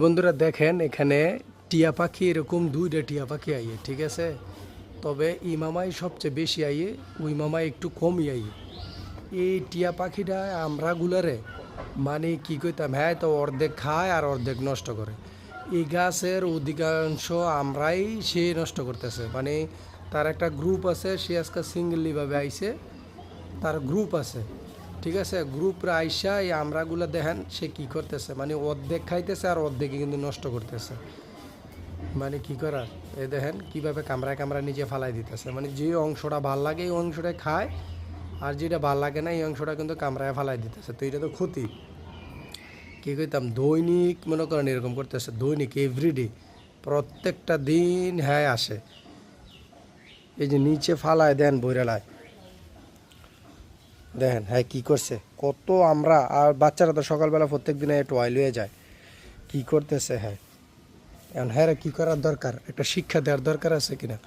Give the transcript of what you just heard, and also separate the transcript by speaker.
Speaker 1: বন্ধুরা দেখেন এখানে টিয়া পাখি এরকম দুইটা টিয়া পাখি আইয়ে, ঠিক আছে। তবে ই মামাই সবচেয়ে বেশি আইয়ে, ওই মামাই একটু কমই আইয়ে। এই টিয়া পাখিটা আমরা গুলারে মানে কি কইতাম, হ্যাঁ তো অর্ধেক খায় আর অর্ধেক নষ্ট করে। এই গাছের অধিকাংশ আমরাই সে নষ্ট করতেছে, মানে তার একটা গ্রুপ আছে, সে আজকে সিঙ্গেলিভাবে আইছে, তার গ্রুপ আছে, ঠিক আছে। গ্রুপরা আইসা এই আমরাগুলো দেখেন সে কি করতেছে, মানে অর্ধেক খাইতেছে আর অর্ধেকই কিন্তু নষ্ট করতেছে। মানে কি করার, এই দেখেন কীভাবে কামড়ায় কামড়ায় নিজে ফালাই দিতেছে, মানে যে অংশটা ভাল লাগে এই অংশটাই খায়, আর যেটা ভাল লাগে না এই অংশটা কিন্তু কামড়ায় ফালাই দিতেছে। তো এটা তো ক্ষতি। কী কইতাম, দৈনিক মনে করেন এরকম করতেছে, দৈনিক এভরিডে, প্রত্যেকটা দিন হ্যাঁ আসে, এই যে নিচে ফালায় দেন বইরালায়, দেখেন হ্যাঁ কী করছে, কত আমরা আর বাচ্চারা তো সকালবেলা প্রত্যেক দিনে একটু অয়েল হয়ে যায়, কী করতেছে। হ্যাঁ এখন হ্যাঁ কী করার দরকার, একটা শিক্ষা দেওয়ার দরকার আছে কিনা।